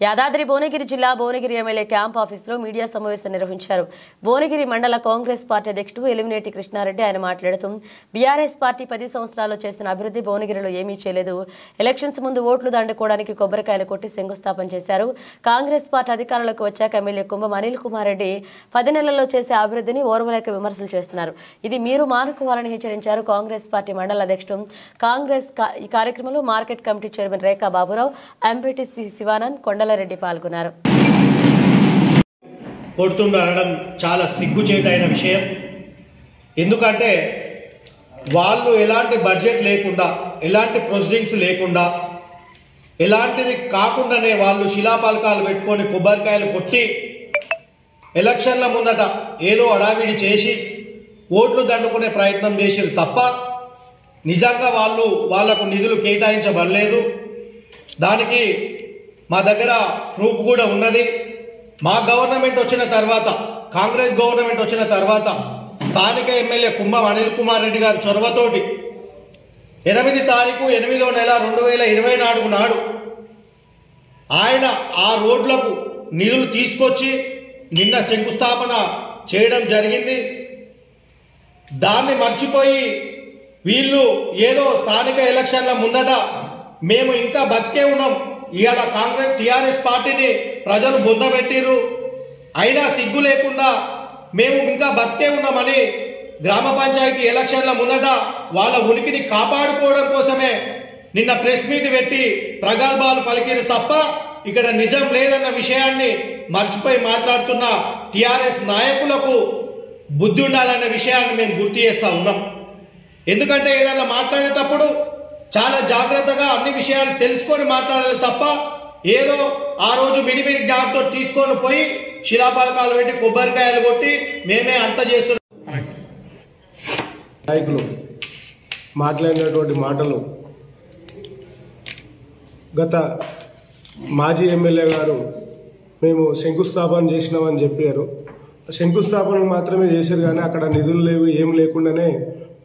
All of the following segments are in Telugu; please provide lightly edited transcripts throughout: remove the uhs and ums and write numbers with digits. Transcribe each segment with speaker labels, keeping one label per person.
Speaker 1: యాదాద్రి భువనగిరి జిల్లా భువనగిరి ఎమ్మెల్యే క్యాంప్ ఆఫీసులో మీడియా సమావేశం నిర్వహించారు. భువనగిరి మండల కాంగ్రెస్ పార్టీ అధ్యక్షుడు ఎలిమినేటి కృష్ణారెడ్డి ఆయన మాట్లాడుతూ బీఆర్ఎస్ పార్టీ 10 సంవత్సరాల్లో చేసిన అభివృద్ధి భువనగిరిలో ఏమీ చేయలేదు. ఎలక్షన్స్ ముందు ఓట్లు దండుకోవడానికి కొబ్బరికాయలు కొట్టి శంకుస్థాపన చేశారు. కాంగ్రెస్ పార్టీ అధికారంలోకి వచ్చాక ఎమ్మెల్యే కుంభం అనిల్ కుమార్ రెడ్డి 10 నెలల్లో చేసే అభివృద్ధిని ఓర్వలేక విమర్శలు చేస్తున్నారు. ఇది మీరు మానుకోవాలని హెచ్చరించారు. కాంగ్రెస్ పార్టీ మండల అధ్యక్షుడు ఈ కార్యక్రమంలో మార్కెట్ కమిటీ చైర్మన్ రేఖా బాబురావు, ఎంపీటీసీ శివానంద్, కొండలారెడ్డి పాల్గొన్నారు.
Speaker 2: కొడుతుండడం చాలా సిగ్గుచేటైన విషయం. ఎందుకంటే వాళ్ళు ఎలాంటి బడ్జెట్ లేకుండా, ఎలాంటి ప్రొసీడింగ్స్ లేకుండా, ఎలాంటిది కాకుండానే వాళ్ళు శిలాపలకాలు పెట్టుకొని కొబ్బరికాయలు కొట్టి ఎలక్షన్ల ముందట ఏదో అడావిడి చేసి ఓట్లు దండుకునే ప్రయత్నం చేసిరు తప్ప నిజంగా వాళ్లకు నిధులు కేటాయించబడలేదు. దానికి మా దగ్గర ప్రూఫ్ కూడా ఉన్నది. మా గవర్నమెంట్ వచ్చిన తర్వాత, కాంగ్రెస్ గవర్నమెంట్ వచ్చిన తర్వాత స్థానిక ఎమ్మెల్యే కుంభం అనిల్ కుమార్ రెడ్డి గారి చొరవతోటి 8 తారీఖు 8వ నెల 2024 నాడు ఆయన ఆ రోడ్లకు నిధులు తీసుకొచ్చి నిన్న శంకుస్థాపన చేయడం జరిగింది. దాన్ని మర్చిపోయి వీళ్ళు ఏదో స్థానిక ఎలక్షన్ల ముందట మేము ఇంకా బతికే ఉన్నాం, ఇవాళ కాంగ్రెస్ టీఆర్ఎస్ పార్టీని ప్రజలు బొందబెట్టిర్రు, అయినా సిగ్గు లేకుండా మేము ఇంకా బతికే ఉన్నామని గ్రామ పంచాయతీ ఎలక్షన్ల ముందట వాళ్ళ ఉనికిని కాపాడుకోవడం కోసమే నిన్న ప్రెస్ మీట్ పెట్టి ప్రగల్భాలు పలికిరు తప్ప ఇక్కడ నిజం లేదన్న విషయాన్ని మర్చిపోయి మాట్లాడుతున్న టీఆర్ఎస్ నాయకులకు బుద్ధి ఉండాలన్న విషయాన్ని మేము గుర్తు చేస్తా ఉన్నాం. ఎందుకంటే ఏదైనా మాట్లాడేటప్పుడు చాలా జాగ్రత్తగా అన్ని విషయాలు తెలుసుకొని మాట్లాడాలి తప్ప ఏదో ఆ రోజు మిడిమిడి జ్ఞాపంతో తీసుకొని పోయి శిలాపలకాలు పెట్టి కొబ్బరికాయలు కొట్టి మేమే అంత చేస్తున్నాం.
Speaker 3: నాయకులు మాట్లాడినటువంటి మాటలు గత మాజీ ఎమ్మెల్యే గారు మేము శంకుస్థాపన చేసినామని చెప్పారు. శంకుస్థాపన మాత్రమే చేశారు కానీ అక్కడ నిధులు లేవు, ఏం లేకుండానే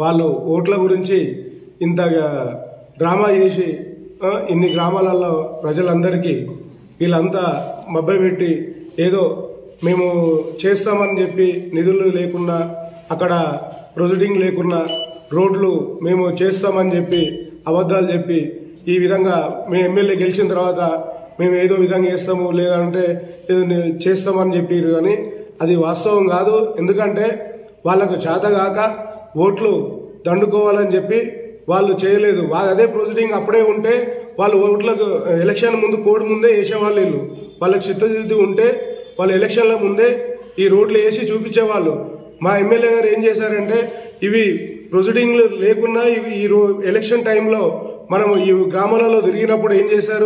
Speaker 3: వాళ్ళు ఓట్ల గురించి ఇంత డ్రామా చేసి ఇన్ని గ్రామాలలో ప్రజలందరికీ వీళ్ళంతా మభ్యపెట్టి ఏదో మేము చేస్తామని చెప్పి నిధులు లేకున్నా, అక్కడ ప్రొసీడింగ్ లేకున్నా రోడ్లు మేము చేస్తామని చెప్పి అబద్ధాలు చెప్పి ఈ విధంగా మేము ఎమ్మెల్యే గెలిచిన తర్వాత మేము ఏదో విధంగా చేస్తాము లేదంటే ఏదో చేస్తామని చెప్పారు. కానీ అది వాస్తవం కాదు. ఎందుకంటే వాళ్ళకు చేతగాక ఓట్లు దండుకోవాలని చెప్పి వాళ్ళు చేయలేదు. అదే ప్రొసీడింగ్ అప్పుడే ఉంటే వాళ్ళు ఓట్లకు ఎలక్షన్ ముందు కోడ్ ముందే వేసేవాళ్ళు. వీళ్ళు వాళ్ళకి చిత్తశుద్ధి ఉంటే వాళ్ళు ఎలక్షన్ల ముందే ఈ రోడ్లు వేసి చూపించేవాళ్ళు. మా ఎమ్మెల్యే గారు ఏం చేశారంటే ఇవి ప్రొసీడింగ్లు లేకున్నా ఈ ఎలక్షన్ టైంలో మనం ఈ గ్రామాలలో తిరిగినప్పుడు ఏం చేశారు,